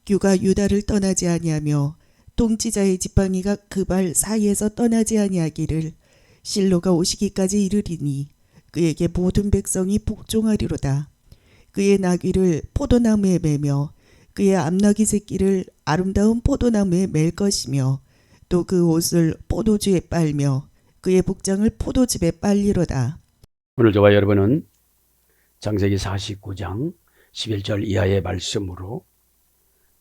규가 유다를 떠나지 아니하며 통치자의 지팡이가 그 발 사이에서 떠나지 아니하기를 실로가 오시기까지 이르리니 그에게 모든 백성이 복종하리로다. 그의 나귀를 포도나무에 매며 그의 암나귀 새끼를 아름다운 포도나무에 맬 것이며 또 그 옷을 포도주에 빨며 그의 복장을 포도즙에 빨리로다. 오늘 저와 여러분은 창세기 49장 11절 이하의 말씀으로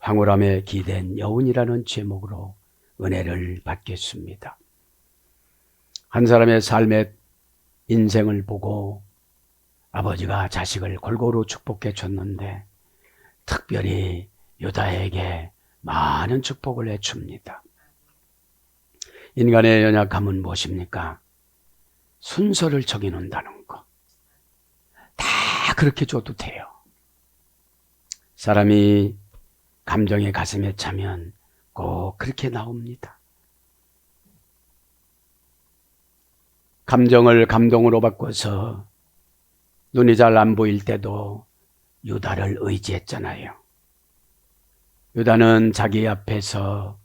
황홀함에 기댄 여운이라는 제목으로 은혜를 받겠습니다. 한 사람의 삶의 인생을 보고 아버지가 자식을 골고루 축복해 줬는데 특별히 유다에게 많은 축복을 해줍니다. 인간의 연약함은 무엇입니까? 순서를 정해놓는다는 거. 다 그렇게 줘도 돼요. 사람이 감정의 가슴에 차면 꼭 그렇게 나옵니다. 감정을 감동으로 바꿔서 눈이 잘 안 보일 때도 유다를 의지했잖아요. 유다는 자기 앞에서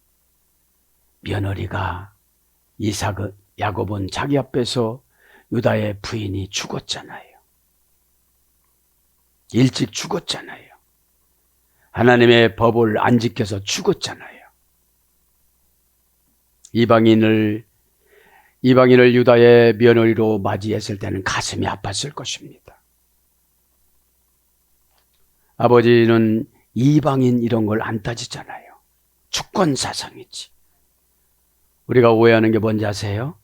며느리가 야곱은 자기 앞에서 유다의 부인이 죽었잖아요. 일찍 죽었잖아요. 하나님의 법을 안 지켜서 죽었잖아요. 이방인을 유다의 며느리로 맞이했을 때는 가슴이 아팠을 것입니다. 아버지는 이방인 이런 걸 안 따지잖아요. 주권사상이지. 우리가 오해하는 게 뭔지 아세요?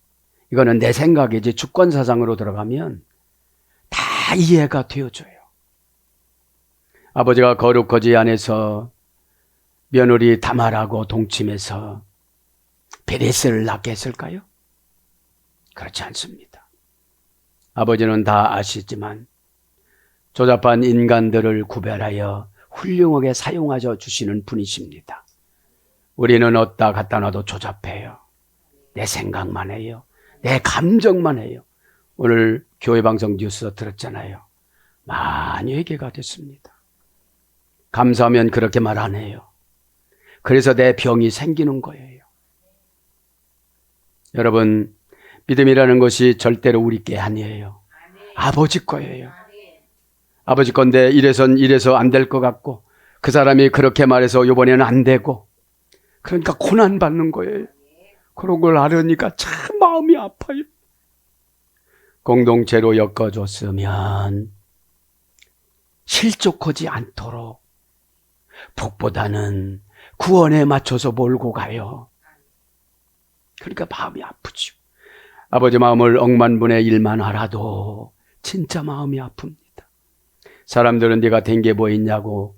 이거는 내 생각이지 주권사상으로 들어가면 다 이해가 되어져요. 아버지가 거룩거지 안에서 며느리 다말하고 동침해서 베레스를 낳게 했을까요? 그렇지 않습니다. 아버지는 다 아시지만 조잡한 인간들을 구별하여 훌륭하게 사용하여 주시는 분이십니다. 우리는 어디다 갖다 놔도 조잡해요. 내 생각만 해요. 내 감정만 해요. 오늘 교회방송 뉴스 들었잖아요. 많이 회개가 됐습니다. 감사하면 그렇게 말 안 해요. 그래서 내 병이 생기는 거예요. 여러분, 믿음이라는 것이 절대로 우리 게 아니에요. 아버지 거예요. 아버지 건데 이래서 안 될 것 같고 그 사람이 그렇게 말해서 이번에는 안 되고 그러니까 고난 받는 거예요. 그런 걸 알으니까 참 마음이 아파요. 공동체로 엮어줬으면 실족하지 않도록 복보다는 구원에 맞춰서 몰고 가요. 그러니까 마음이 아프죠. 아버지 마음을 억만분의 1만 알아도 진짜 마음이 아픕니다. 사람들은 네가 된 게 뭐 있냐고,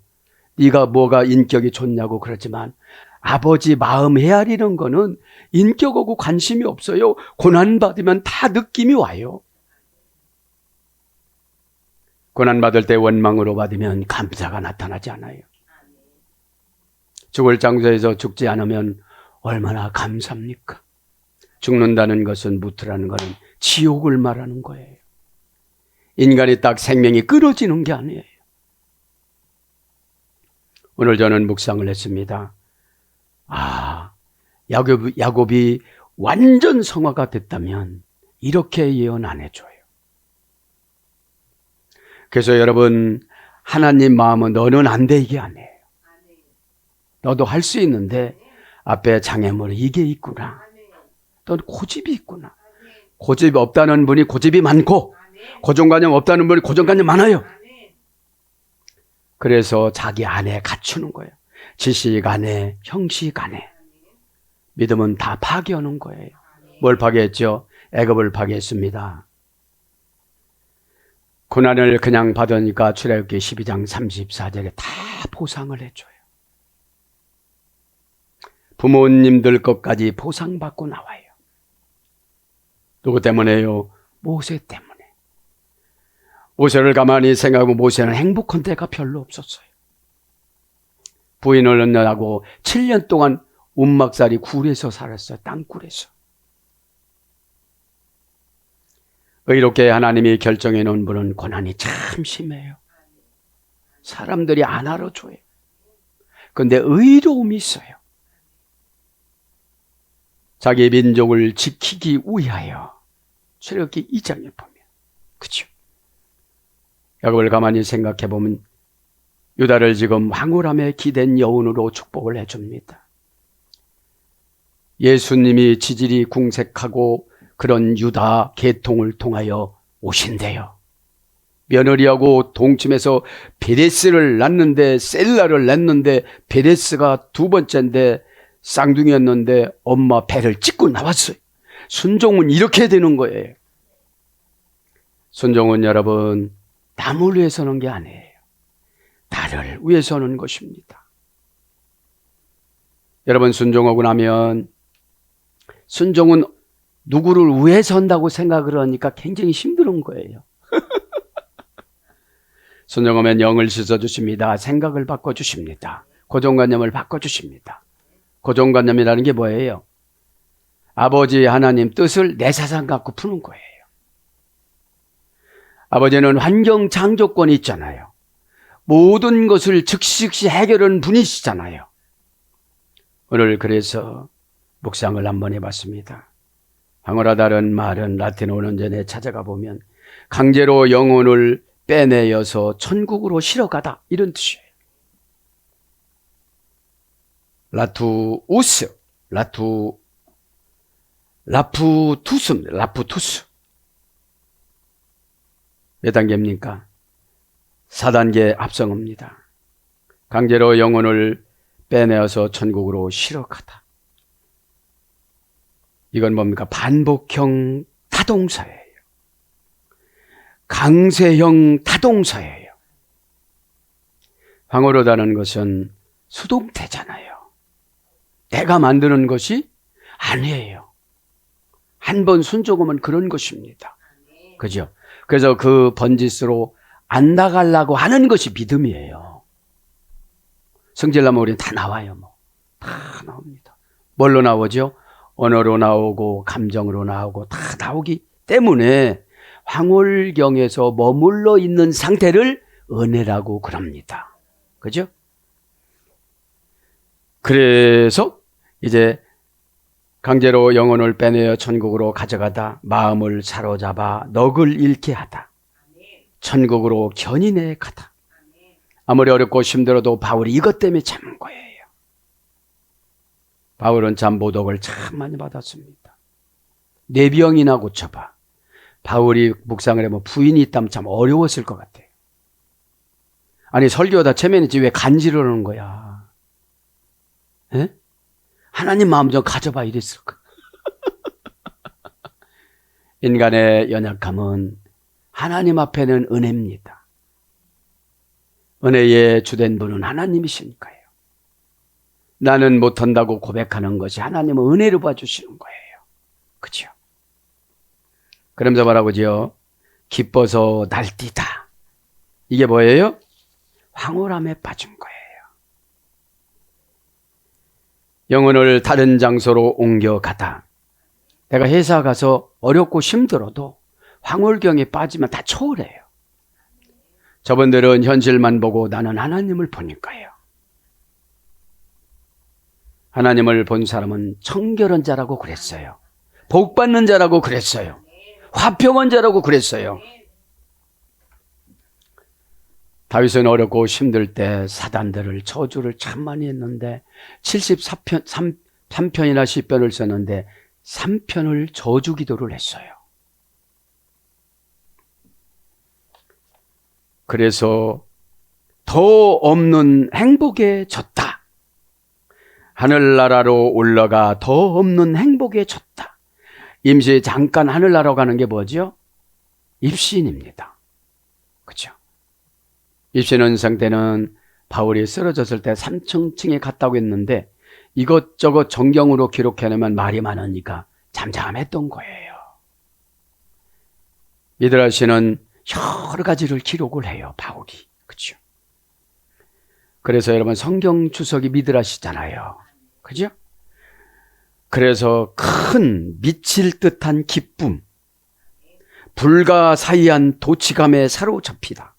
네가 뭐가 인격이 좋냐고 그러지만 아버지 마음 헤아리는 거는 인격하고 관심이 없어요. 고난받으면 다 느낌이 와요. 고난받을 때 원망으로 받으면 감사가 나타나지 않아요. 죽을 장소에서 죽지 않으면 얼마나 감사합니까? 죽는다는 것은 무트라는 것은 지옥을 말하는 거예요. 인간이 딱 생명이 끊어지는 게 아니에요. 오늘 저는 묵상을 했습니다. 야곱이 완전 성화가 됐다면 이렇게 예언 안 해줘요. 그래서 여러분, 하나님 마음은 너는 안 돼 이게 아니에요. 너도 할 수 있는데 앞에 장애물이 이게 있구나. 또 고집이 있구나. 고집이 없다는 분이 고집이 많고 고정관념 없다는 분이 고정관념 많아요. 그래서 자기 안에 갖추는 거예요. 지식 안에, 형식 안에. 믿음은 다 파괴하는 거예요. 뭘 파괴했죠? 애굽을 파괴했습니다. 고난을 그냥 받으니까 출애굽기 12장 34절에 다 보상을 해줘요. 부모님들 것까지 보상받고 나와요. 누구 때문에요? 모세 때문에. 모세를 가만히 생각하면 모세는 행복한 때가 별로 없었어요. 부인을 얻느라고 7년 동안 움막살이 굴에서 살았어요. 땅굴에서. 의롭게 하나님이 결정해 놓은 분은 고난이 참 심해요. 사람들이 안 알아줘요. 그런데 의로움이 있어요. 자기 민족을 지키기 위하여. 출애굽기 2장에 보면. 그렇죠? 야곱을 가만히 생각해 보면 유다를 지금 황홀함에 기댄 여운으로 축복을 해줍니다. 예수님이 지질이 궁색하고 그런 유다 계통을 통하여 오신대요. 며느리하고 동침해서 베레스를 낳는데, 셀라를 낳는데 베레스가 두 번째인데 쌍둥이였는데 엄마 배를 찍고 나왔어요. 순종은 이렇게 되는 거예요. 순종은 여러분 남을 위해서 하는 게 아니에요. 나를 위해서 하는 것입니다. 여러분 순종하고 나면, 순종은 누구를 위해서 한다고 생각을 하니까 굉장히 힘든 거예요. 순종하면 영을 씻어주십니다. 생각을 바꿔주십니다. 고정관념을 바꿔주십니다. 고정관념이라는 게 뭐예요? 아버지 하나님 뜻을 내 사상 갖고 푸는 거예요. 아버지는 환경 창조권이 있잖아요. 모든 것을 즉시 해결하는 분이시잖아요. 오늘 그래서 묵상을 한번 해봤습니다. 황홀하다는 말은 라틴어 원어전에 찾아가 보면 강제로 영혼을 빼내어서 천국으로 실어가다, 이런 뜻이에요. 라푸투스. 몇 단계입니까? 4단계 합성어입니다. 강제로 영혼을 빼내어서 천국으로 실어가다. 이건 뭡니까? 반복형 타동사예요. 강세형 타동사예요. 황홀하다는 것은 수동태잖아요. 내가 만드는 것이 아니에요. 한 번 순종하면 그런 것입니다. 그죠? 그래서 그 번짓으로 안 나가려고 하는 것이 믿음이에요. 성질나면 우리는 다 나와요. 다 나옵니다. 뭘로 나오죠? 언어로 나오고 감정으로 나오고 다 나오기 때문에 황홀경에서 머물러 있는 상태를 은혜라고 그럽니다. 그죠? 그래서 이제 강제로 영혼을 빼내어 천국으로 가져가다, 마음을 사로잡아 넋을 잃게 하다, 천국으로 견인해 가다. 아무리 어렵고 힘들어도 바울이 이것 때문에 참은 거예요. 바울은 참 모독을 참 많이 받았습니다. 내 병이나 고쳐봐. 바울이 묵상을 해보면 부인이 있다면 참 어려웠을 것 같아요. 아니 설교하다 체면이지 왜 간지를 하는 거야. 에? 하나님 마음 좀 가져봐 이랬을 거야. 인간의 연약함은 하나님 앞에는 은혜입니다. 은혜의 주된 분은 하나님이시니까요. 나는 못한다고 고백하는 것이 하나님은 은혜로 봐주시는 거예요. 그렇죠? 그러면서 말하고죠. 기뻐서 날뛰다. 이게 뭐예요? 황홀함에 빠진 거예요. 영혼을 다른 장소로 옮겨가다. 내가 회사 가서 어렵고 힘들어도 황홀경에 빠지면 다 초월해요. 저분들은 현실만 보고 나는 하나님을 보니까요. 하나님을 본 사람은 청결한 자라고 그랬어요. 복 받는 자라고 그랬어요. 화평한 자라고 그랬어요. 다윗은 어렵고 힘들 때 사단들을 저주를 참 많이 했는데 73편이나 시편을 썼는데 3편을 저주 기도를 했어요. 그래서 더 없는 행복에 졌다. 하늘나라로 올라가 더 없는 행복에 졌다. 임시 잠깐 하늘나라로 가는 게 뭐죠? 입신입니다. 그렇죠? 입신은 상태는 바울이 쓰러졌을 때 3층에 갔다고 했는데 이것저것 정경으로 기록해내면 말이 많으니까 잠잠했던 거예요. 미드라시는 여러 가지를 기록을 해요. 바울이. 그렇죠? 그래서 여러분 성경 주석이 미드라시잖아요. 그죠? 그래서 큰 미칠 듯한 기쁨, 불가사의한 도취감에 사로잡히다.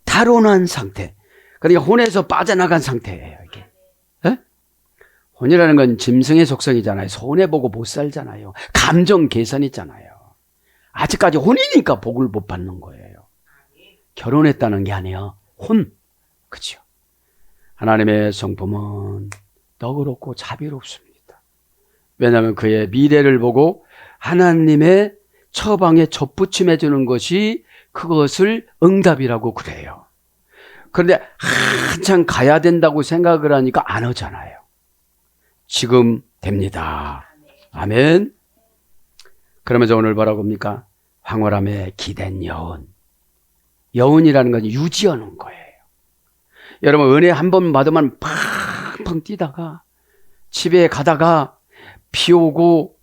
타로난 상태, 그러니까 혼에서 빠져나간 상태예요, 이게. 에? 혼이라는 건 짐승의 속성이잖아요. 손해보고 못 살잖아요. 감정 개선이잖아요. 아직까지 혼이니까 복을 못 받는 거예요. 결혼했다는 게 아니에요. 혼. 그죠? 하나님의 성품은 너그럽고 자비롭습니다. 왜냐하면 그의 미래를 보고 하나님의 처방에 접붙임해 주는 것이 그것을 응답이라고 그래요. 그런데 한참 가야 된다고 생각을 하니까 안 오잖아요. 지금 됩니다. 아멘. 그러면서 오늘 뭐라고 합니까? 황홀함에 기댄 여운. 여운이라는 건 유지하는 거예요. 여러분, 은혜 한 번 받으면 팡팡 뛰다가 집에 가다가 비 오고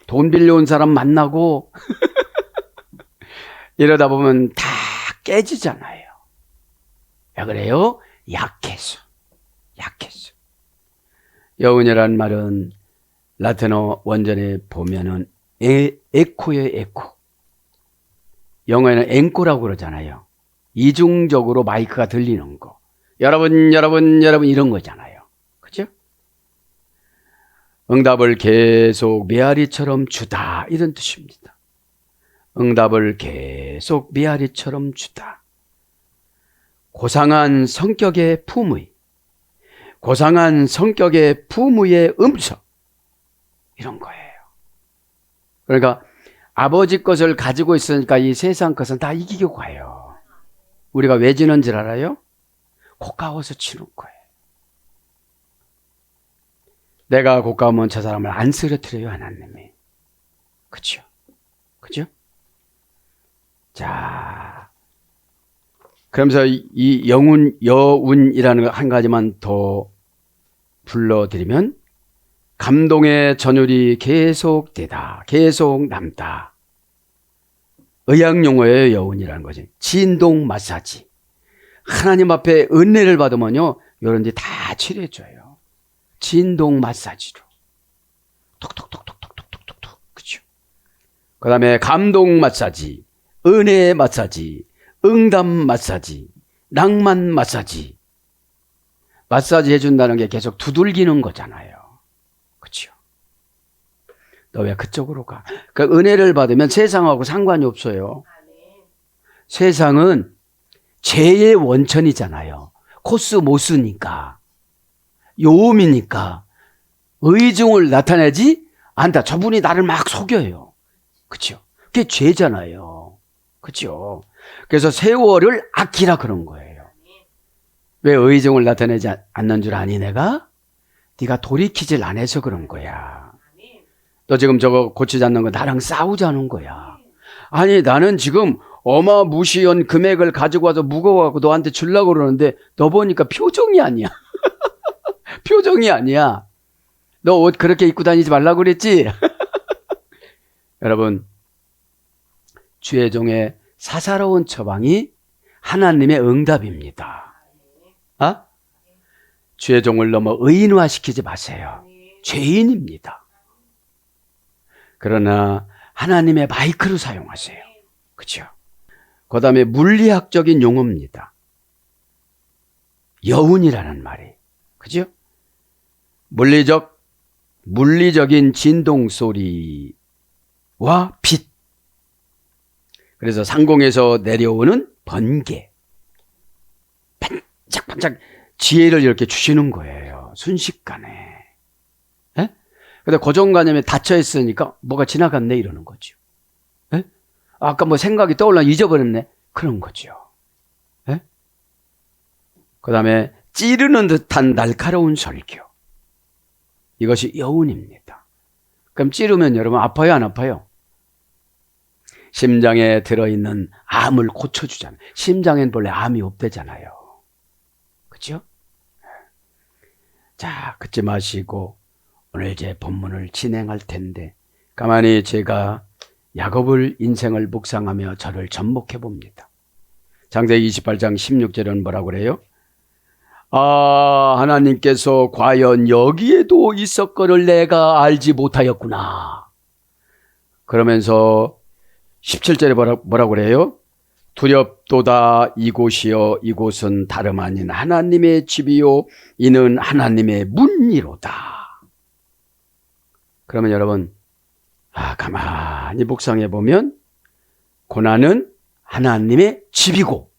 돈 빌려온 사람 만나고 이러다 보면 다 깨지잖아요. 왜 그래요? 약해서. 여운이라는 말은 라틴어 원전에 보면은 에코예요, 에코. 영어에는 앵꼬라고 그러잖아요. 이중적으로 마이크가 들리는 거. 여러분 이런 거잖아요. 그죠? 응답을 계속 메아리처럼 주다, 이런 뜻입니다. 응답을 계속 메아리처럼 주다. 고상한 성격의 품의, 고상한 성격의 품의의 음성, 이런 거예요. 그러니까 아버지 것을 가지고 있으니까 이 세상 것은 다 이기고 가요. 우리가 왜 지는 줄 알아요? 고가워서 치는 거예요. 내가 고가우면 저 사람을 안 쓰러뜨려요, 하나님이. 그죠? 자, 그러면서 이 여운이라는 거 한 가지만 더 불러드리면, 감동의 전율이 계속되다, 계속 남다. 의학용어예요, 여운이라는 거지. 진동 마사지. 하나님 앞에 은혜를 받으면요, 이런 데 다 치료해줘요. 진동 마사지로. 톡톡톡톡톡톡톡톡. 그죠? 그 다음에 감동 마사지, 은혜 마사지, 응답 마사지, 낭만 마사지. 마사지 해준다는 게 계속 두들기는 거잖아요. 그렇죠? 너 왜 그쪽으로 가? 그 은혜를 받으면 세상하고 상관이 없어요. 세상은 죄의 원천이잖아요. 코스모스니까, 요음이니까 의중을 나타내지 않다. 저분이 나를 막 속여요. 그렇죠? 그게 죄잖아요. 그렇죠? 그래서 세월을 아끼라 그런 거예요. 왜 의중을 나타내지 않는 줄 아니 내가? 네가 돌이키질 안 해서 그런 거야. 너 지금 저거 고치지 않는 거 나랑 싸우자는 거야. 아니 나는 지금 어마무시한 금액을 가지고 와서 무거워갖고 너한테 주려고 그러는데 너 보니까 표정이 아니야. 표정이 아니야. 너 옷 그렇게 입고 다니지 말라고 그랬지? 여러분, 주의 종의 사사로운 처방이 하나님의 응답입니다. 주의 종을 너무 의인화시키지 마세요. 죄인입니다. 그러나 하나님의 마이크로 사용하세요. 그렇죠? 그 다음에 물리학적인 용어입니다. 여운이라는 말이. 그죠? 물리적인 진동 소리와 빛. 그래서 상공에서 내려오는 번개. 반짝반짝 지혜를 이렇게 주시는 거예요. 순식간에. 예? 근데 고정관념에 닫혀있으니까 뭐가 지나갔네 이러는 거죠. 예? 아까 뭐 생각이 떠올라 잊어버렸네. 그런 거죠. 예? 그 다음에 찌르는 듯한 날카로운 설교. 이것이 여운입니다. 그럼 찌르면 여러분 아파요, 안 아파요? 심장에 들어있는 암을 고쳐주잖아요. 심장엔 본래 암이 없대잖아요. 그렇죠? 자, 그치 마시고 오늘 이제 본문을 진행할 텐데 가만히 제가 야곱을 인생을 묵상하며 저를 접목해 봅니다. 창세기 28장 16절은 뭐라고 그래요? 아, 하나님께서 과연 여기에도 있었거를 내가 알지 못하였구나. 그러면서 17절에 뭐라고 그래요? 두렵도다 이곳이여 이곳은 다름 아닌 하나님의 집이요 이는 하나님의 문이로다. 그러면 여러분 가만히 묵상해 보면 고난은 하나님의 집이고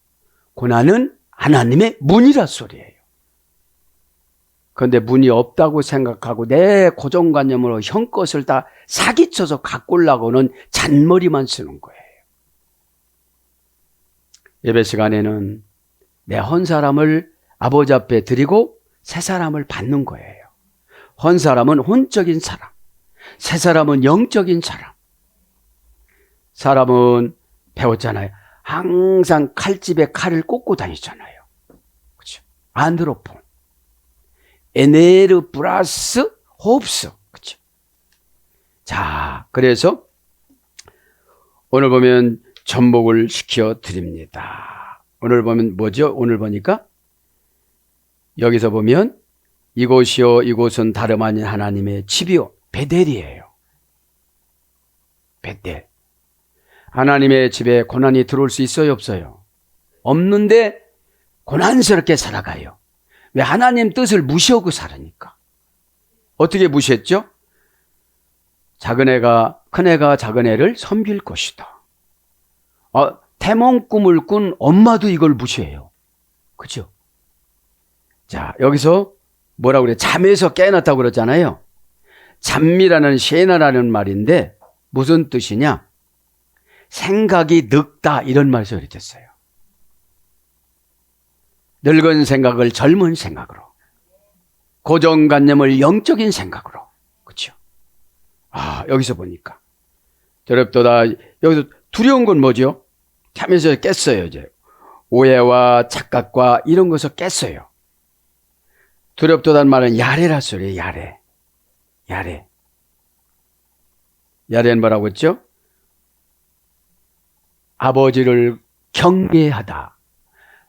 고난은 하나님의 문이라 소리예요. 그런데 문이 없다고 생각하고 내 고정관념으로 형 것을 다 사기쳐서 가꾸려고는 잔머리만 쓰는 거예요. 예배 시간에는 내 한 사람을 아버지 앞에 드리고 새 사람을 받는 거예요. 한 사람은 혼적인 사람, 새 사람은 영적인 사람. 사람은 배웠잖아요. 항상 칼집에 칼을 꽂고 다니잖아요. 그렇죠? 안드로폰, 에네르 플러스 홉스. 그렇죠? 자, 그래서 오늘 보면 전복을 시켜 드립니다. 오늘 보면 뭐죠? 오늘 보니까 여기서 보면 이곳이요 이곳은 다름 아닌 하나님의 집이요 베델이에요. 베델. 하나님의 집에 고난이 들어올 수 있어요 없어요? 없는데 고난스럽게 살아가요. 왜? 하나님 뜻을 무시하고 살으니까. 어떻게 무시했죠? 큰애가 작은 애를 섬길 것이다. 태몽 꿈을 꾼 엄마도 이걸 무시해요. 그죠? 자, 여기서 뭐라고 그래? 잠에서 깨어났다고 그러잖아요. 잠미라는 셰나라는 말인데 무슨 뜻이냐? 생각이 늙다 이런 말에서 그랬어요. 늙은 생각을 젊은 생각으로, 고정관념을 영적인 생각으로. 그렇죠? 여기서 보니까 두렵도다. 여기서 두려운 건 뭐죠? 잠에서 깼어요. 이제 오해와 착각과 이런 것을 깼어요. 두렵도다는 말은 야레라 소리예요. 야레. 야레는 뭐라고 했죠? 아버지를 경외하다.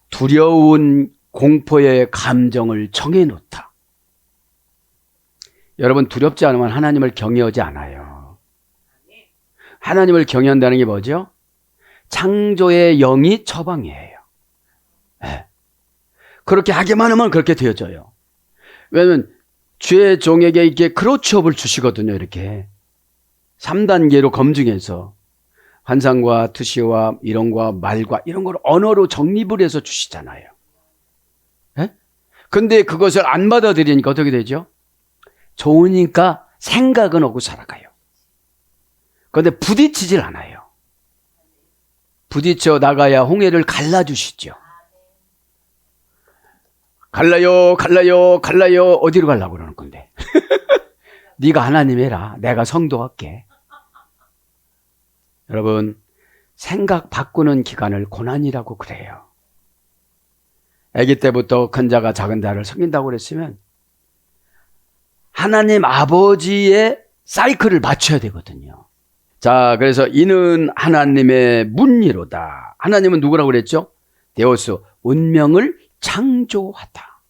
두려운 공포의 감정을 정해놓다. 여러분 두렵지 않으면 하나님을 경외하지 않아요. 하나님을 경외한다는 게 뭐죠? 창조의 영이 처방이에요. 네. 그렇게 하기만 하면 그렇게 되어져요. 왜냐하면 주의 종에게 이렇게 크로치업을 주시거든요. 이렇게 3단계로 검증해서 환상과 투시와 이론과 말과 이런 걸 언어로 정립을 해서 주시잖아요. 네? 근데 그것을 안 받아들이니까 어떻게 되죠? 좋으니까 생각은 하고 살아가요. 그런데 부딪히질 않아요. 부딪혀 나가야 홍해를 갈라주시죠. 갈라요. 어디로 가려고 그러는 건데? 네가 하나님 해라. 내가 성도할게. 여러분, 생각 바꾸는 기간을 고난이라고 그래요. 아기 때부터 큰 자가 작은 자를 섬긴다고 그랬으면 하나님 아버지의 사이클을 맞춰야 되거든요. 자, 그래서 이는 하나님의 문이로다. 하나님은 누구라고 그랬죠? 데오스, 운명을 창조하다.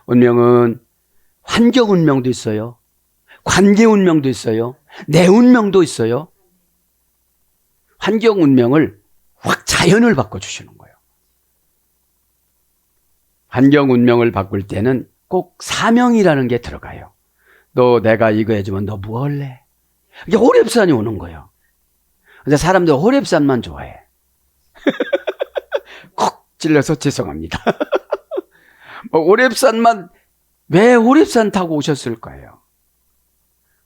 운명은 환경 운명도 있어요. 관계 운명도 있어요. 내 운명도 있어요. 환경 운명을 확 자연을 바꿔주시는 거예요. 환경 운명을 바꿀 때는 꼭 사명이라는 게 들어가요. 너 내가 이거 해주면 너 뭐 할래? 이게 호렙산이 오는 거예요. 근데 사람들 호렙산만 좋아해. 콕 찔러서 죄송합니다. 호렙산만, 왜 호렙산 타고 오셨을까요?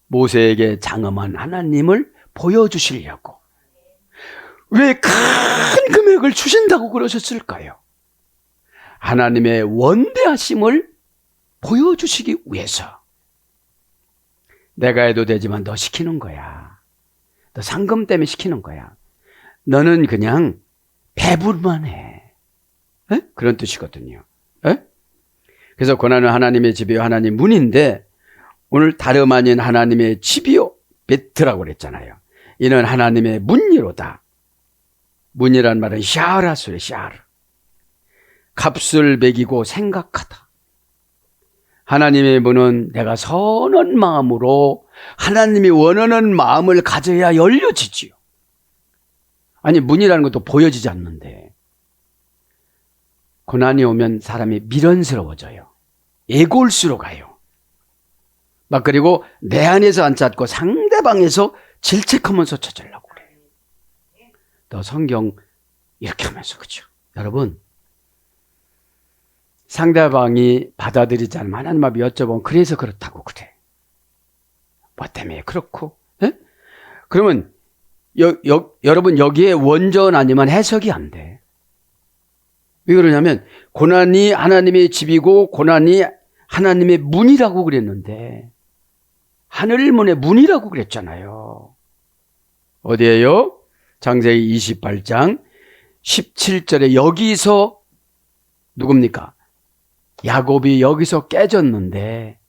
모세에게 장엄한 하나님을 보여주시려고. 왜 큰 금액을 주신다고 그러셨을까요? 하나님의 원대하심을 보여주시기 위해서. 내가 해도 되지만 너 시키는 거야. 너 상금 때문에 시키는 거야. 너는 그냥 배불만 해. 에? 그런 뜻이거든요. 에? 그래서 고난은 하나님의 집이요 하나님 문인데 오늘 다름 아닌 하나님의 집이요 베트라고 그랬잖아요. 이는 하나님의 문이로다. 문이란 말은 샤르하수래. 샤르. 값을 매기고 생각하다. 하나님의 문은 내가 선한 마음으로 하나님이 원하는 마음을 가져야 열려지지요. 아니, 문이라는 것도 보여지지 않는데. 고난이 오면 사람이 미련스러워져요. 애골수로 가요. 막 그리고 내 안에서 안 찾고 상대방에서 질책하면서 찾으려고 그래요. 또 성경 이렇게 하면서, 그죠? 여러분, 상대방이 받아들이지 않으면 하나님 앞에 여쭤보면 그래서 그렇다고 그래. 뭐 때문에 그렇고? 에? 그러면 여러분 여기에 원전 아니면 해석이 안 돼. 왜 그러냐면 고난이 하나님의 집이고 고난이 하나님의 문이라고 그랬는데 하늘문의 문이라고 그랬잖아요. 어디에요? 창세기 28장 17절에 여기서 누굽니까? 야곱이 여기서 깨졌는데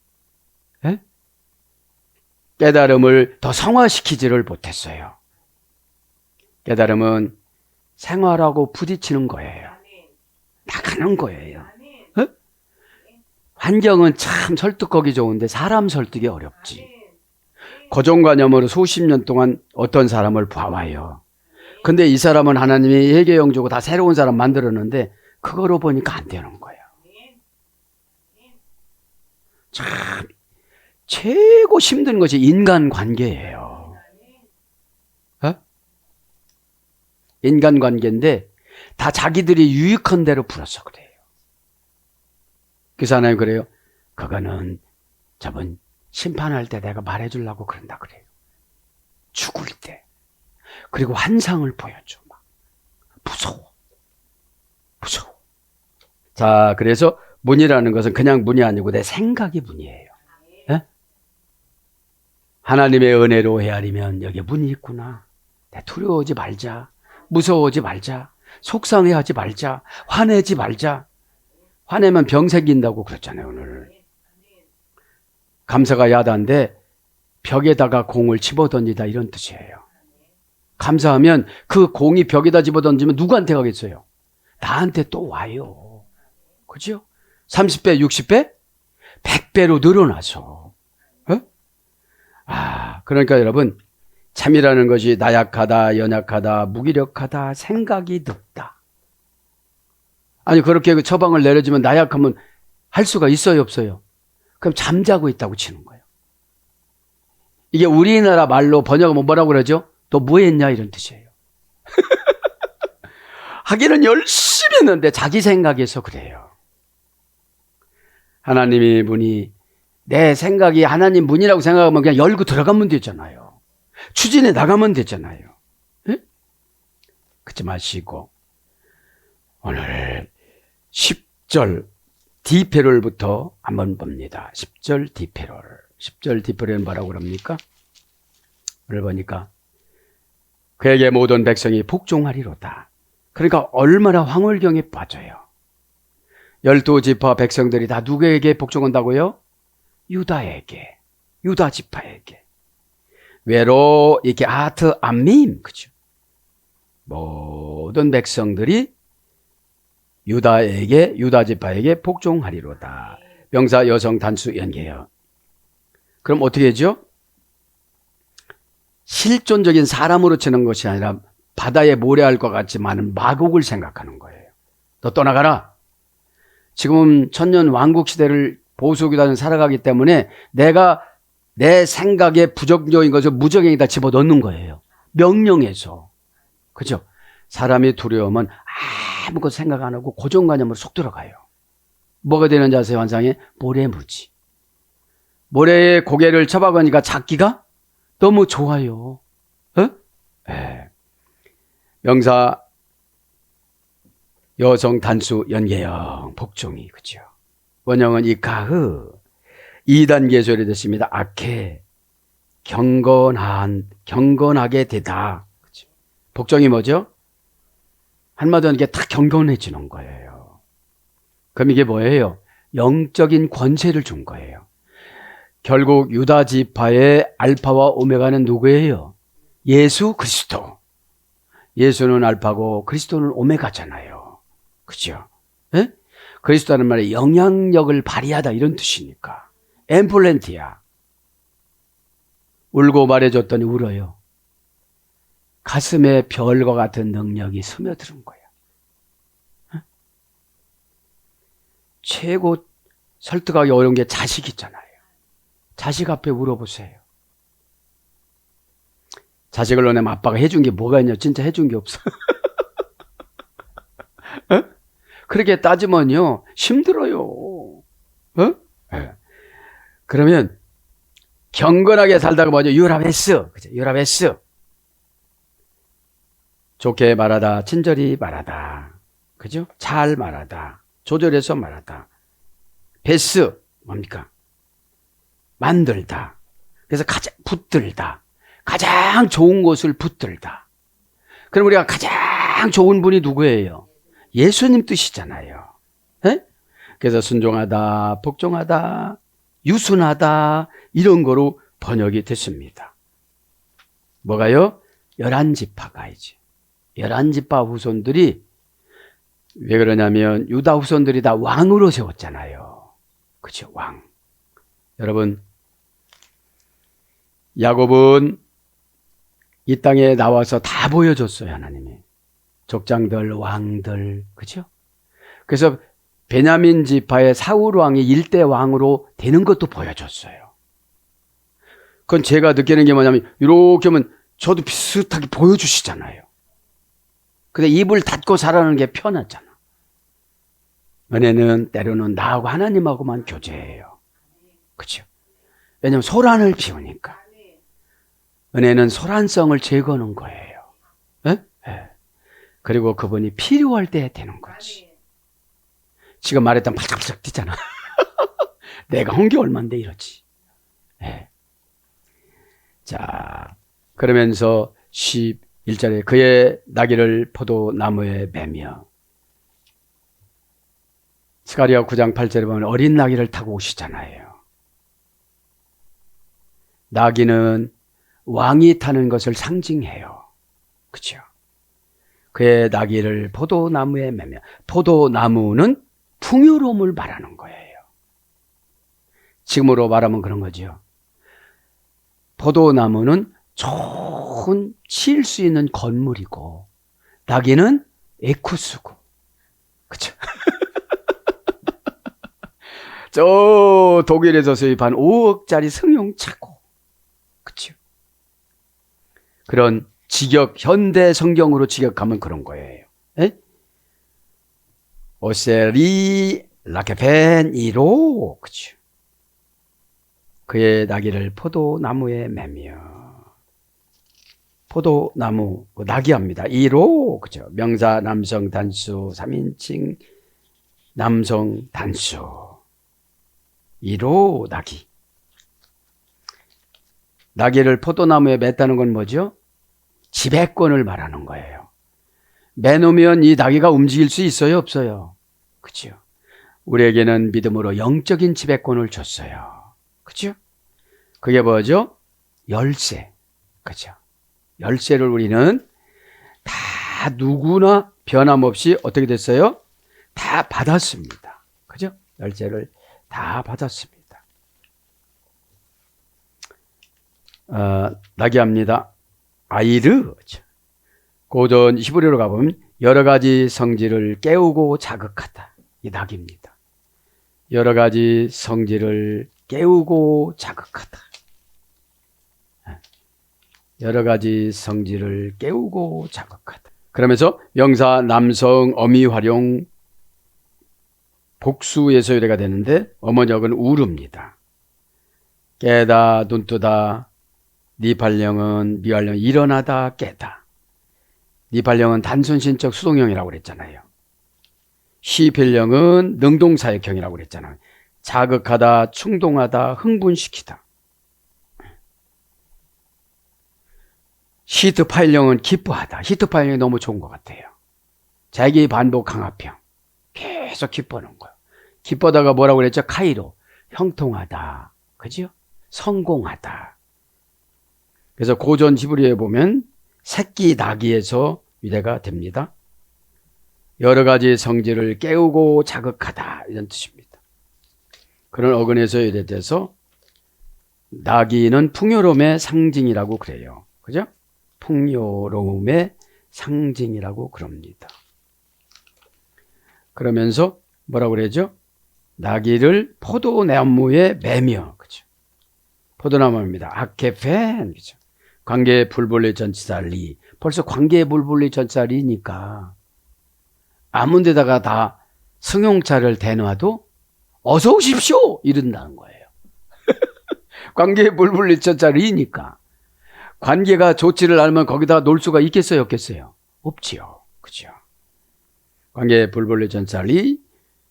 에? 깨달음을 더 성화시키지를 못했어요. 깨달음은 생활하고 부딪히는 거예요. 나가는 거예요. 에? 환경은 참 설득하기 좋은데 사람 설득이 어렵지. 고정관념으로 수십 년 동안 어떤 사람을 봐와요. 근데 이 사람은 하나님이 회개영 주고 다 새로운 사람 만들었는데 그거로 보니까 안 되는 거예요. 참 최고 힘든 것이 인간관계예요. 어? 인간관계인데 다 자기들이 유익한 대로 풀어서 그래요. 그래서 하나님 그래요. 그거는 저번 심판할 때 내가 말해주려고 그런다 그래요. 죽을 때. 그리고 환상을 보여줘. 막. 무서워. 무서워. 자, 그래서 문이라는 것은 그냥 문이 아니고 내 생각이 문이에요. 네? 하나님의 은혜로 헤아리면 여기에 문이 있구나. 두려워하지 말자. 무서워하지 말자. 속상해하지 말자. 화내지 말자. 화내면 병 생긴다고 그랬잖아요, 오늘. 감사가 야단데 벽에다가 공을 집어던지다 이런 뜻이에요. 감사하면 그 공이 벽에다 집어던지면 누구한테 가겠어요? 나한테 또 와요. 그죠? 30배, 60배? 100배로 늘어나서. 어? 그러니까 여러분, 참이라는 것이 나약하다, 연약하다, 무기력하다, 생각이 늙다. 아니, 그렇게 처방을 내려주면 나약하면 할 수가 있어요, 없어요? 그럼 잠자고 있다고 치는 거예요. 이게 우리나라 말로 번역하면 뭐라고 그러죠? 너 뭐 했냐? 이런 뜻이에요. 하기는 열심히 했는데 자기 생각에서 그래요. 하나님의 문이 내 생각이 하나님 문이라고 생각하면 그냥 열고 들어가면 되잖아요. 추진해 나가면 되잖아요. 네? 그러지 마시고 오늘 10절 디페롤부터 한번 봅니다. 10절 디페롤. 10절 디페롤은 뭐라고 그럽니까? 오늘 보니까 그에게 모든 백성이 복종하리로다. 그러니까 얼마나 황홀경에 빠져요. 12지파 백성들이 다 누구에게 복종한다고요? 유다에게. 유다 지파에게. 외로 이렇게 아트 암밈. 그죠? 모든 백성들이 유다에게, 유다 지파에게 복종하리로다. 명사 여성 단수 연계요. 그럼 어떻게 하죠? 실존적인 사람으로 치는 것이 아니라 바다에 모래알 것 같이 많은 마곡을 생각하는 거예요. 너 떠나가라. 지금 천년 왕국 시대를 보수기단을 살아가기 때문에 내가 내 생각에 부정적인 것을 무적행에다 집어넣는 거예요. 명령해서. 그죠? 사람이 두려우면 아무것도 생각 안 하고 고정관념으로 속 들어가요. 뭐가 되는지 아세요? 환상에 모래무지. 모래에 고개를 쳐박으니까 잡기가 너무 좋아요. 어? 네. 명사 여성 단수 연계형 복종이 그죠? 원형은 이카흐 2단계 소리 됐습니다. 악해 경건하게 되다. 그죠? 복종이 뭐죠? 한마디로 이게 다 경건해지는 거예요. 그럼 이게 뭐예요? 영적인 권세를 준 거예요. 결국 유다 지파의 알파와 오메가는 누구예요? 예수 그리스도. 예수는 알파고 그리스도는 오메가잖아요. 그죠? 예? 그리스도라는 말에 영향력을 발휘하다 이런 뜻이니까. 엠플랜티야. 울고 말해줬더니 울어요. 가슴에 별과 같은 능력이 스며드는 거야. 최고 설득하기 어려운 게 자식 있잖아요. 자식 앞에 물어보세요. 자식을 너네 아빠가 해준 게 뭐가 있냐? 진짜 해준 게 없어. 그렇게 따지면요 힘들어요. 그러면 경건하게 살다가 뭐죠? 유라베스, 그죠? 유라베스. 좋게 말하다, 친절히 말하다, 그죠? 잘 말하다, 조절해서 말하다. 베스 뭡니까? 만들다. 그래서 가장 붙들다. 가장 좋은 것을 붙들다. 그럼 우리가 가장 좋은 분이 누구예요? 예수님 뜻이잖아요. 에? 그래서 순종하다, 복종하다, 유순하다 이런 거로 번역이 됐습니다. 뭐가요? 11지파가 이제 11지파 후손들이 왜 그러냐면 유다 후손들이 다 왕으로 세웠잖아요. 그렇죠? 왕. 여러분 야곱은 이 땅에 나와서 다 보여줬어요. 하나님이. 족장들, 왕들, 그렇죠? 그래서 베냐민 지파의 사울 왕이 일대 왕으로 되는 것도 보여줬어요. 그건 제가 느끼는 게 뭐냐면 이렇게 하면 저도 비슷하게 보여주시잖아요. 근데 입을 닫고 살아가는 게 편하잖아. 은혜는 때로는 나하고 하나님하고만 교제해요. 그렇죠? 왜냐하면 소란을 피우니까. 은혜는 소란성을 제거하는 거예요. 에? 에. 그리고 그분이 필요할 때 되는 거지. 지금 말했던 바짝바짝 뛰잖아. 내가 한 게 얼만데 이러지. 네. 자, 그러면서 11절에 그의 나귀를 포도나무에 매며 스가랴 9장 8절에 보면 어린 나귀를 타고 오시잖아요. 나귀는 왕이 타는 것을 상징해요. 그렇죠? 그의 나귀를 포도나무에 매며 포도나무는 풍요로움을 말하는 거예요. 지금으로 말하면 그런 거죠. 포도나무는 좋은 칠 수 있는 건물이고 나귀는 에쿠스고 그렇죠? 저 독일에서 수입한 5억짜리 승용차고 그렇죠? 그런 직역 현대 성경으로 직역하면 그런 거예요. 에? 오셀이 라케펜이로 그렇죠? 그의 나귀를 포도나무에 매며 포도나무 나귀합니다. 이로 그죠? 명사 남성 단수 3인칭 남성 단수 이로 나귀. 나귀를 포도나무에 맸다는 건 뭐죠? 지배권을 말하는 거예요. 매놓으면 이 나귀가 움직일 수 있어요, 없어요? 그렇죠? 우리에게는 믿음으로 영적인 지배권을 줬어요. 그렇죠? 그게 뭐죠? 열쇠. 그렇죠? 열쇠를 우리는 다 누구나 변함없이 어떻게 됐어요? 다 받았습니다. 그죠? 열쇠를 다 받았습니다. 나귀합니다. 아이르. 고전 히브리어로 가보면 여러 가지 성질을 깨우고 자극하다. 이 나귀입니다. 여러 가지 성질을 깨우고 자극하다. 여러 가지 성질을 깨우고 자극하다. 그러면서 명사 남성 어미 활용 복수에서 유래가 되는데 어머니역은 우르입니다. 깨다, 눈뜨다, 니팔령은 미활령 일어나다, 깨다. 니팔령은 단순신적 수동형이라고 그랬잖아요. 시필령은 능동사역형이라고 그랬잖아요. 자극하다, 충동하다, 흥분시키다. 히트파일령은 기뻐하다. 히트파일령이 너무 좋은 것 같아요. 자기 반복 강압형. 계속 기뻐하는 거예요. 기뻐다가 뭐라고 그랬죠? 카이로. 형통하다. 그죠? 성공하다. 그래서 고전 히브리어에 보면 새끼 나귀에서 유래가 됩니다. 여러 가지 성질을 깨우고 자극하다. 이런 뜻입니다. 그런 어근에서 유래돼서 나귀는 풍요로움의 상징이라고 그래요. 그죠? 풍요로움의 상징이라고 그럽니다. 그러면서 뭐라고 그러죠? 나귀를 포도나무에 매며, 그죠? 포도나무입니다. 아케펜, 그죠? 관계 불벌레 전치살리. 벌써 관계 불벌레 전치살리니까 아무 데다가 다 승용차를 대놔도 어서 오십시오! 이런다는 거예요. 관계 불벌레 전치살리니까. 관계가 좋지를 않으면 거기다 놀 수가 있겠어요, 없겠어요? 없지요. 그죠? 관계 불벌레 전치살리,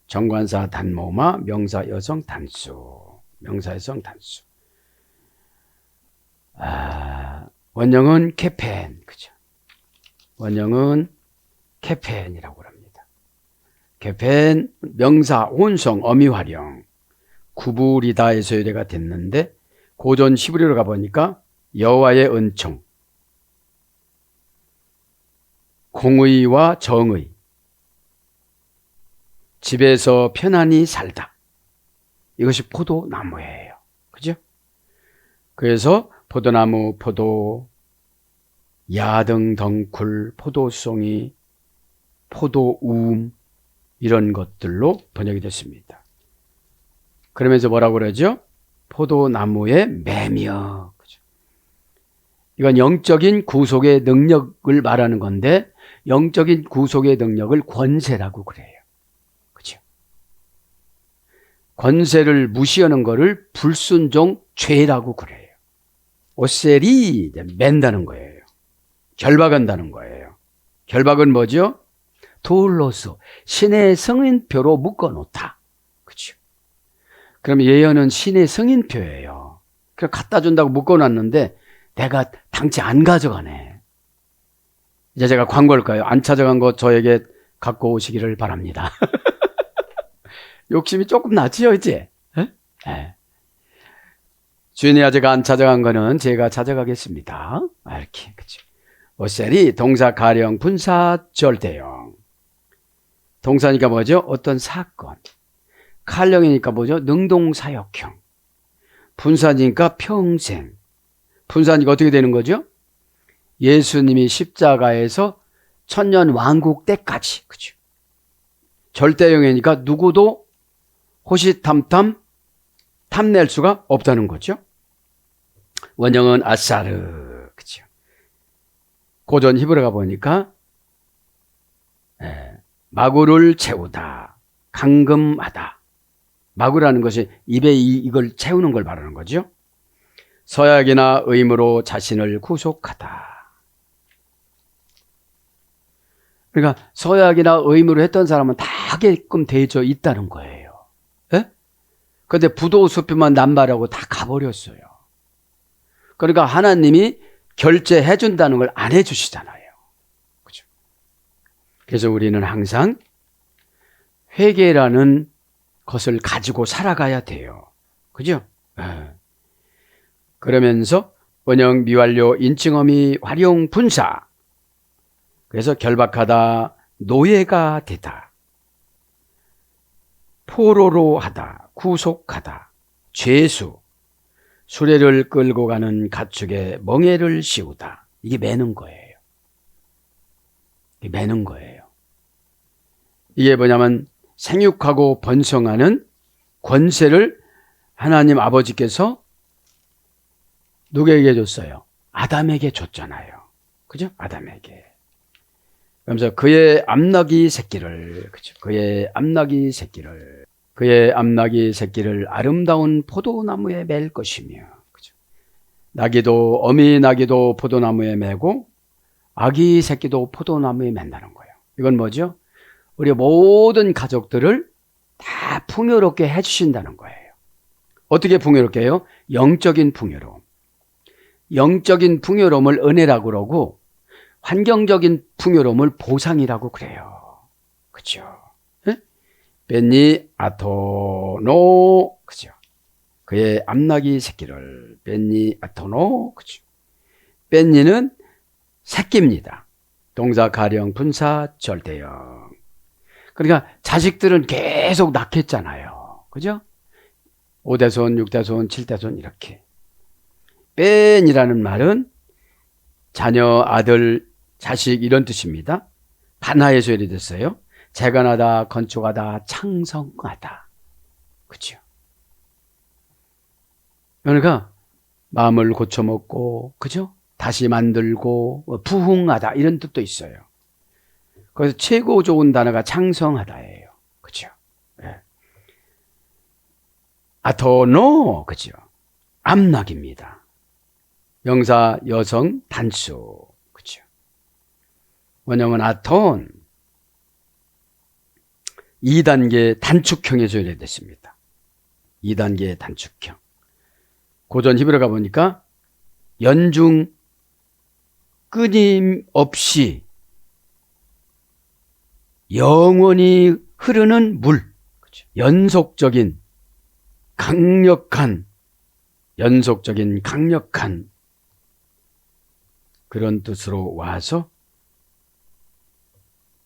정관사 단모마, 명사 여성 단수. 명사 여성 단수. 원형은 케펜, 그죠? 원형은 케펜이라고 합니다. 케펜, 명사, 혼성, 어미 활용, 구불이다에서 유래가 됐는데, 고전 히브리어로 가보니까 여호와의 은총, 공의와 정의, 집에서 편안히 살다. 이것이 포도나무예요. 그죠? 그래서 포도나무, 포도, 야등, 덩굴, 포도송이, 포도우음 이런 것들로 번역이 됐습니다. 그러면서 뭐라고 그러죠? 포도나무에 매며. 그죠? 이건 영적인 구속의 능력을 말하는 건데 영적인 구속의 능력을 권세라고 그래요. 그죠? 권세를 무시하는 것을 불순종 죄라고 그래요. 오셀이 맨다는 거예요. 결박한다는 거예요. 결박은 뭐죠? 돌로서 신의 성인표로 묶어놓다. 그렇죠? 그럼 예언은 신의 성인표예요. 그래서 갖다 준다고 묶어놨는데 내가 당치 안 가져가네. 이제 제가 광고할까요? 안 찾아간 거 저에게 갖고 오시기를 바랍니다. 욕심이 조금 나지요, 이제? 네. 주인이 아직 안 찾아간 거는 제가 찾아가겠습니다. 이렇게, 그죠? 오셀이 동사 가령, 분사 절대형. 동사니까 뭐죠? 어떤 사건. 칼령이니까 뭐죠? 능동사역형. 분사니까 평생. 분사니까 어떻게 되는 거죠? 예수님이 십자가에서 천년 왕국 때까지. 그죠? 절대형이니까 누구도 호시탐탐 탐낼 수가 없다는 거죠. 원형은 아사르. 그죠? 고전 히브리어가 보니까 마구를 채우다, 감금하다. 마구라는 것이 입에 이걸 채우는 걸 말하는 거죠. 서약이나 의무로 자신을 구속하다. 그러니까 서약이나 의무로 했던 사람은 다 하게끔 되어 있다는 거예요. 그런데 부도수표만 남발하고 다 가버렸어요. 그러니까 하나님이 결제해 준다는 걸 안 해주시잖아요. 그죠? 그래서 우리는 항상 회개라는 것을 가지고 살아가야 돼요. 그죠? 그러면서 원형 미완료 인칭어미 활용 분사. 그래서 결박하다, 노예가 되다, 포로로 하다, 구속하다, 죄수, 수레를 끌고 가는 가축에 멍에를 씌우다. 이게 매는 거예요. 이게 매는 거예요. 이게 뭐냐면 생육하고 번성하는 권세를 하나님 아버지께서 누구에게 줬어요? 아담에게 줬잖아요. 그죠? 아담에게. 그러면서 그의 암나귀 새끼를, 그죠? 그의 암나귀 새끼를 아름다운 포도나무에 맬 것이며, 그죠? 나귀도, 어미 나귀도 포도나무에 매고, 아기 새끼도 포도나무에 맨다는 거예요. 이건 뭐죠? 우리 모든 가족들을 다 풍요롭게 해주신다는 거예요. 어떻게 풍요롭게 해요? 영적인 풍요로움. 영적인 풍요로움을 은혜라고 그러고, 환경적인 풍요로움을 보상이라고 그래요. 그죠? 벤니 아토노, 그죠? 그의 암나귀 새끼를 벤니 아토노, 그죠? 벤니는 새끼입니다. 동사 가령 분사 절대형. 그러니까 자식들은 계속 낳겠잖아요. 그죠? 5대손, 6대손, 7대손 이렇게. 벤이라는 말은 자녀, 아들, 자식 이런 뜻입니다. 반하의 소열이 됐어요. 재건하다, 건축하다, 창성하다. 그렇죠? 그러니까 마음을 고쳐먹고, 그죠? 다시 만들고, 부흥하다 이런 뜻도 있어요. 그래서 최고 좋은 단어가 창성하다예요. 그죠? 네. 아토노, 그죠? 암낙입니다. 명사 여성 단수, 그죠? 원형은 아톤, 2단계 단축형의 조율이 됐습니다. 2단계 단축형. 고전 히브리 가보니까 연중 끊임없이 영원히 흐르는 물, 그렇죠. 연속적인 강력한 그런 뜻으로 와서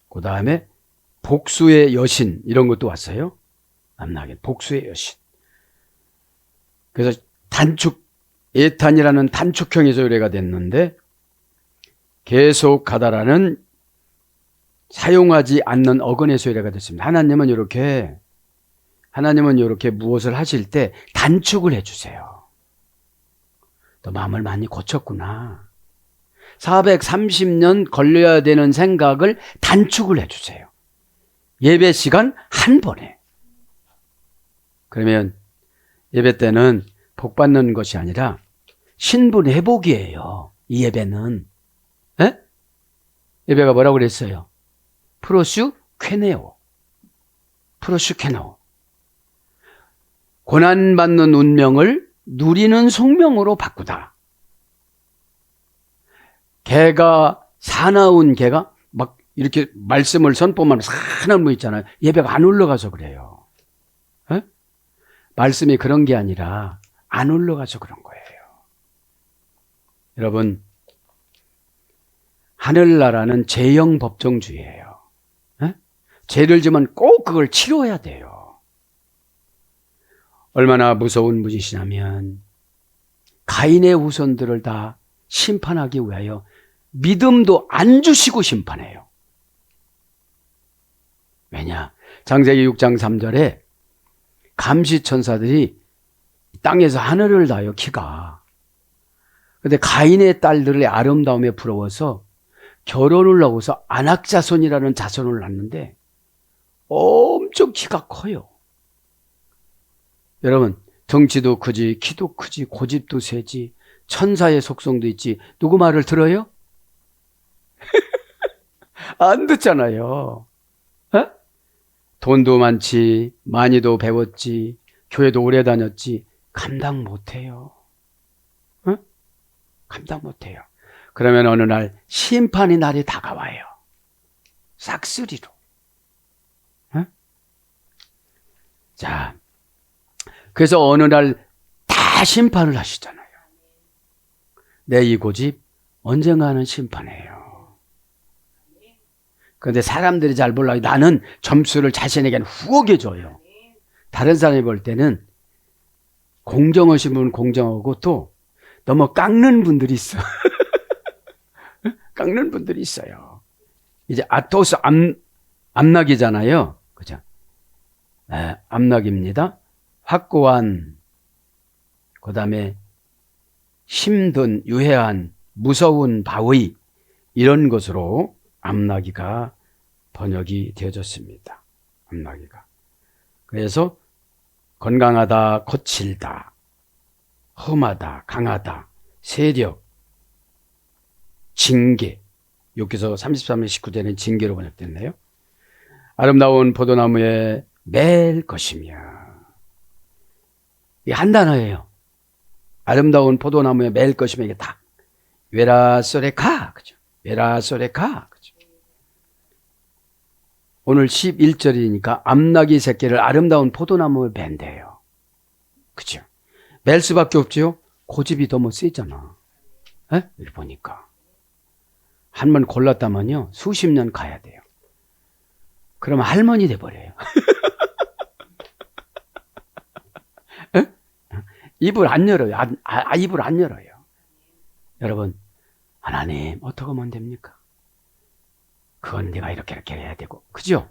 그 다음에 복수의 여신 이런 것도 왔어요. 암나게 복수의 여신. 그래서 예탄이라는 단축형의 조례가 됐는데 계속 가다라는 사용하지 않는 어근의 소리가 됐습니다. 하나님은 이렇게 무엇을 하실 때 단축을 해주세요. 너 마음을 많이 고쳤구나. 430년 걸려야 되는 생각을 단축을 해주세요. 예배 시간 한 번에. 그러면 예배 때는 복 받는 것이 아니라 신분 회복이에요. 이 예배는. 에? 예배가 뭐라고 그랬어요? 프로슈케네오. 고난받는 운명을 누리는 속명으로 바꾸다. 사나운 개가 막 이렇게 말씀을 선포하면 사나운 거 있잖아요. 예배가 안 올라가서 그래요. 에? 말씀이 그런 게 아니라 안 올라가서 그런 거예요. 여러분, 하늘나라는 제형 법정주의예요. 에? 죄를 지면 꼭 그걸 치료해야 돼요. 얼마나 무서운 분이시냐면 가인의 후손들을 다 심판하기 위하여 믿음도 안 주시고 심판해요. 왜냐? 창세기 6장 3절에 감시천사들이 땅에서 하늘을 나요, 키가. 근데 가인의 딸들의 아름다움에 부러워서 결혼을 하고서 안악자손이라는 자손을 낳는데 엄청 키가 커요. 여러분, 덩치도 크지, 키도 크지, 고집도 세지, 천사의 속성도 있지. 누구 말을 들어요? 안 듣잖아요. 에? 돈도 많지, 많이도 배웠지, 교회도 오래 다녔지. 감당 못해요. 에? 감당 못해요. 그러면 어느 날 심판의 날이 다가와요. 싹쓸이로. 에? 자, 그래서 어느 날 다 심판을 하시잖아요. 내 이 고집 언젠가는 심판해요. 그런데 사람들이 잘 몰라요. 나는 점수를 자신에게는 후하게 줘요. 다른 사람이 볼 때는 공정하신 분은 공정하고 또 너무 깎는 분들이 있어. 깎는 분들이 있어요. 이제 아토스 암낙이잖아요. 그죠? 네, 암낙입니다. 확고한, 그 다음에 힘든, 유해한, 무서운 바위 이런 것으로 암나기가 번역이 되어졌습니다. 암나기가. 그래서 건강하다, 거칠다, 험하다, 강하다, 세력, 징계. 여기서 33년 19절에는 징계로 번역됐네요. 아름다운 포도나무에 맬 것이며. 이게 한 단어예요. 아름다운 포도나무에 맬 것이며 이게 딱 웨라소레카, 그죠? 웨라소레카, 그죠? 오늘 11절이니까 암나기 새끼를 아름다운 포도나무에 밴대요. 그죠? 맬 수밖에 없죠? 고집이 너무 세잖아. 에? 이렇게 보니까. 한 번 골랐다면요, 수십 년 가야 돼요. 그러면 할머니 돼버려요. 입을 안 열어요. 입을 안 열어요. 여러분, 하나님 어떻게 하면 됩니까? 그건 내가 이렇게 해야 되고, 그죠?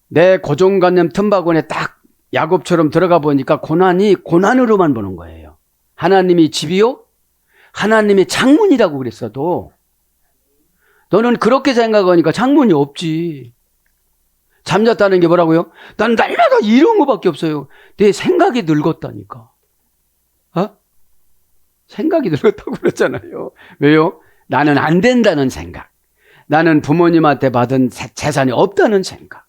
내 고정관념 틈바구니에 딱 야곱처럼 들어가 보니까 고난이 고난으로만 보는 거예요. 하나님이 집이요? 하나님이 창문이라고 그랬어도 너는 그렇게 생각하니까 창문이 없지. 잠잤다는 게 뭐라고요? 난 날마다 이런 거밖에 없어요. 내 생각이 늙었다니까. 어? 생각이 늙었다고 그랬잖아요. 왜요? 나는 안 된다는 생각. 나는 부모님한테 받은 재산이 없다는 생각.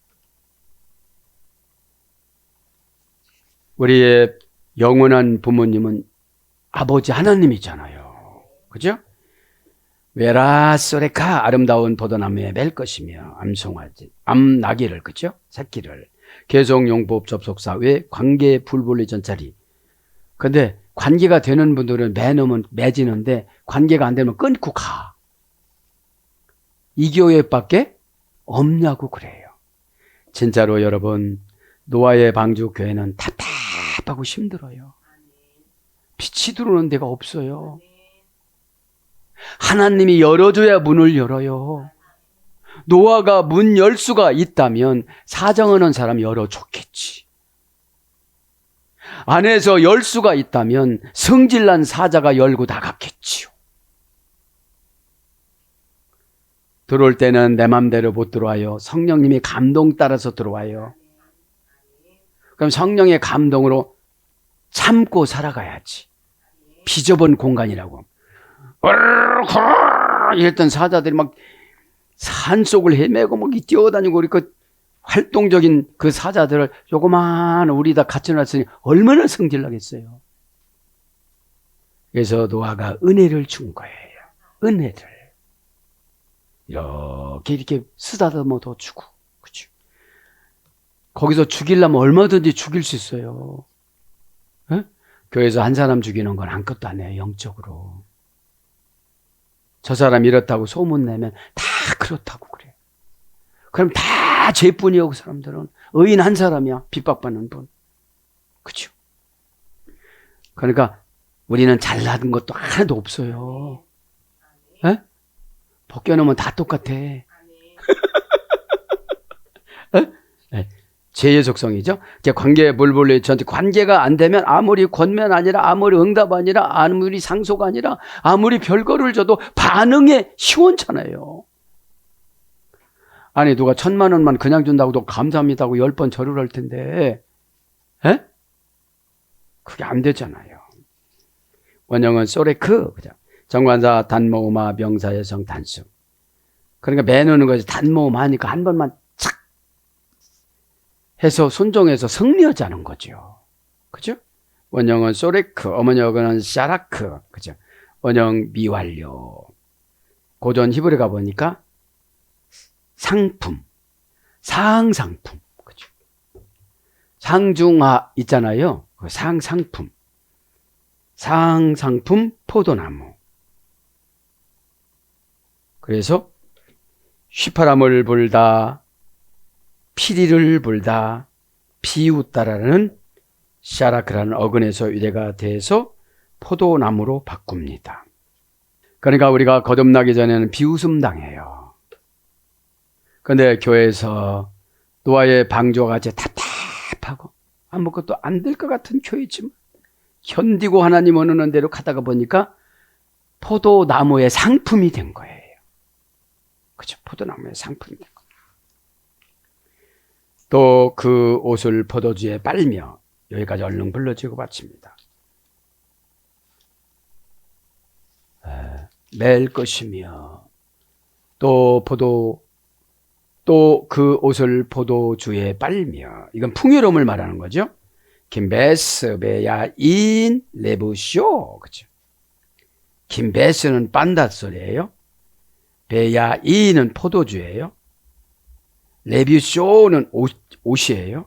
우리의 영원한 부모님은 아버지 하나님이잖아요. 그죠? 외라소레카 아름다운 포도나무에 맬 것이며 암송아지 암나귀를 그죠? 새끼를 계속용법 접속사 외 관계 불분리 전자리. 근데 관계가 되는 분들은 매너면 맺이는데 관계가 안 되면 끊고 가. 이 교회밖에 없냐고 그래요. 진짜로 여러분, 노아의 방주 교회는 답답하고 힘들어요. 빛이 들어오는 데가 없어요. 하나님이 열어줘야 문을 열어요. 노아가 문 열 수가 있다면 사정하는 사람 열어줬겠지. 안에서 열 수가 있다면 성질난 사자가 열고 나갔겠지요. 들어올 때는 내 맘대로 못 들어와요. 성령님이 감동 따라서 들어와요. 그럼 성령의 감동으로 참고 살아가야지. 비좁은 공간이라고. 이랬던 사자들이 막 산속을 헤매고 막 뛰어다니고 그러니까 활동적인 그 사자들을 조그만 우리 다 같이 놨으니 얼마나 성질나겠어요. 그래서 노아가 은혜를 준 거예요. 은혜를. 이렇게 쓰다듬어도 주고, 그치? 거기서 죽이려면 얼마든지 죽일 수 있어요. 에? 교회에서 한 사람 죽이는 건 아무것도 안 해요, 영적으로. 저 사람 이렇다고 소문내면 다 그렇다고 그래요. 그럼 다 죄뿐이요, 그 사람들은. 의인 한 사람이야, 핍박받는 분. 그쵸? 그러니까 우리는 잘난 것도 하나도 없어요. 에? 벗겨놓으면 다 똑같아. 죄의 속성이죠. 관계의 불분리 전체 관계가 안 되면 아무리 권면 아니라 아무리 응답 아니라 아무리 상소가 아니라 아무리 별거를 줘도 반응에 시원찮아요. 아니 누가 1,000만 원만 그냥 준다고도 감사합니다고 10번 절을 할 텐데 에? 그게 안 되잖아요. 원형은 소레크 정관사 단모음화 명사여성 단수. 그러니까 매너는 거지. 단모음 하니까 한 번만 착 해서 순종해서 승리하자는 거죠. 그죠? 원형은 소레크, 어머니어는 샤라크. 그죠? 원형 미완료. 고전 히브리 가보니까 상품, 상상품. 그죠? 상중하 있잖아요. 상상품. 상상품 포도나무. 그래서 휘파람을 불다, 피리를 불다, 비웃다라는 샤라크라는 어근에서 유래가 돼서 포도나무로 바꿉니다. 그러니까 우리가 거듭나기 전에는 비웃음 당해요. 그런데 교회에서 노아의 방주와 같이 답답하고 아무것도 안 될 것 같은 교회지만 견디고 하나님 원하는 대로 가다가 보니까 포도나무의 상품이 된 거예요. 그죠? 포도나무의 상품이 된 거예요. 또 그 옷을 포도주에 빨며 여기까지 얼른 불러지고 바칩니다. 맬 것이며 또 그 옷을 포도주에 빨며 이건 풍요로움을 말하는 거죠. 김베스 베야 인 레부쇼 그죠? 김베스는 빤다 소리예요. 베야 이는 포도주예요. 레뷰쇼는 옷이에요.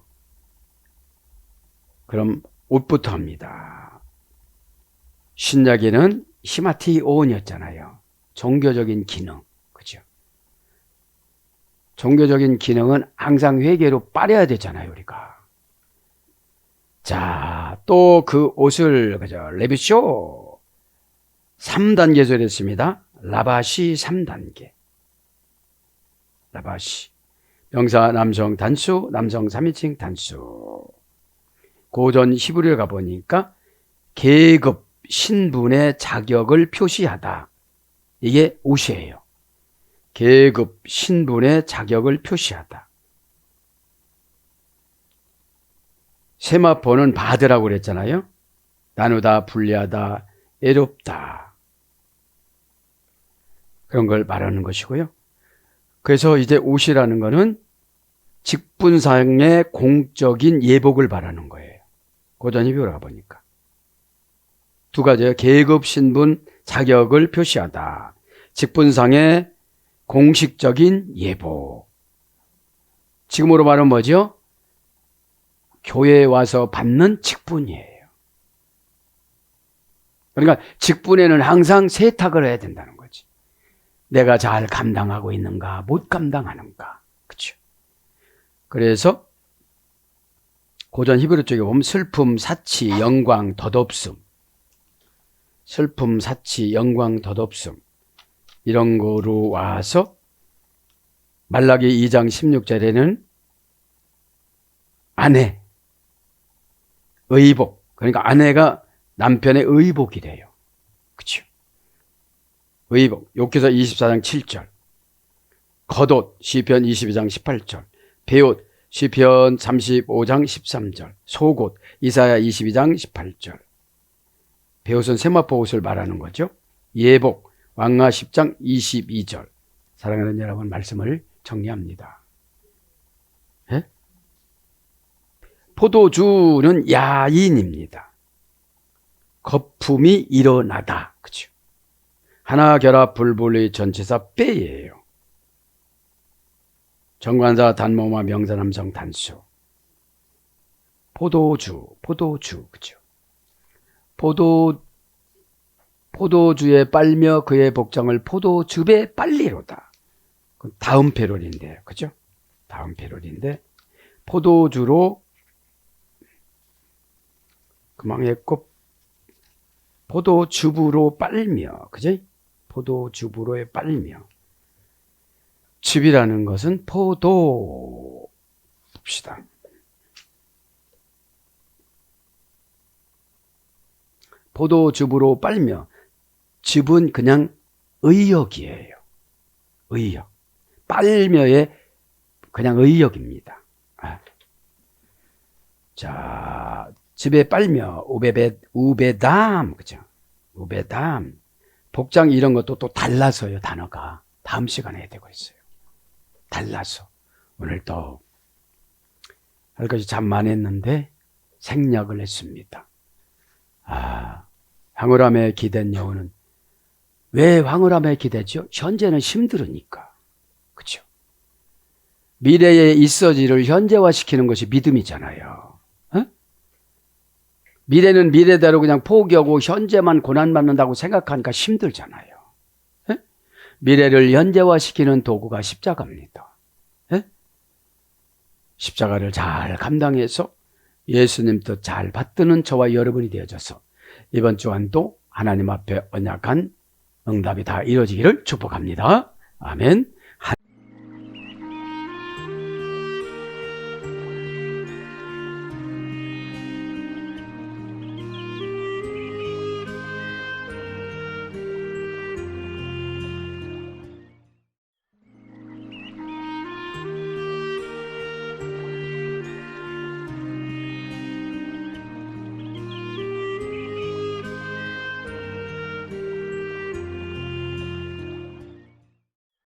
그럼 옷부터 합니다. 신약에는 히마티온이었잖아요. 종교적인 기능. 그죠? 종교적인 기능은 항상 회개로 빨아야 되잖아요, 우리가. 자, 또 그 옷을, 그죠? 레뷰쇼. 3단계절했습니다. 라바시 3단계. 라바시. 명사 남성 단수, 남성 3인칭 단수. 고전 히브리어 가보니까 계급, 신분의 자격을 표시하다. 이게 옷이에요. 계급, 신분의 자격을 표시하다. 세마포는 받으라고 그랬잖아요. 나누다, 분리하다, 애롭다. 그런 걸 말하는 것이고요. 그래서 이제 옷이라는 거는 직분상의 공적인 예복을 말하는 거예요. 고전 히브리어 가보니까. 두 가지예요. 계급, 신분, 자격을 표시하다. 직분상의 공식적인 예복. 지금으로 말하면 뭐죠? 교회에 와서 받는 직분이에요. 그러니까 직분에는 항상 세탁을 해야 된다는 거지. 내가 잘 감당하고 있는가, 못 감당하는가. 그렇죠? 그래서 고전 히브리 쪽에 보면 슬픔, 사치, 영광, 덧없음. 슬픔, 사치, 영광, 덧없음. 이런 거로 와서 말라기 2장 16절에는 아내, 의복. 그러니까 아내가 남편의 의복이래요. 그렇죠? 의복. 욥기서 24장 7절. 겉옷 시편 22장 18절. 베옷 시편 35장 13절. 속옷 이사야 22장 18절. 베옷은 세마포 옷을 말하는 거죠. 예복 왕가 10장 22절. 사랑하는 여러분, 말씀을 정리합니다. 예? 포도주는 야인입니다. 거품이 일어나다. 그렇죠? 하나 결합 불분리 전치사 빼예요. 정관사 단모마 명사 남성 단수. 포도주, 그죠? 포도주에 빨며 그의 복장을 포도즙에 빨리로다. 다음 패럴인데, 그죠? 다음 패럴인데, 포도주로 그망했고, 포도즙으로 빨며, 그죠? 포도즙으로 빨며. 즙이라는 것은 포도. 봅시다. 포도즙으로 빨며. 즙은 그냥 의역이에요. 의역. 빨며의 그냥 의역입니다. 자, 즙에 빨며 우베담, 그죠? 우베담. 복장 이런 것도 또 달라서요, 단어가. 다음 시간에 해야 되고 있어요. 달라서. 오늘 또 할 것이 참 많았는데 생략을 했습니다. 황홀함에 기댄 여호는 왜 황홀함에 기대죠? 현재는 힘들으니까. 그렇죠? 미래에 있어지를 현재화시키는 것이 믿음이잖아요. 어? 미래는 미래대로 그냥 포기하고 현재만 고난받는다고 생각하니까 힘들잖아요. 어? 미래를 현재화시키는 도구가 십자가입니다. 어? 십자가를 잘 감당해서 예수님 뜻 잘 받드는 저와 여러분이 되어져서 이번 주간도 하나님 앞에 언약한 응답이 다 이루어지기를 축복합니다. 아멘.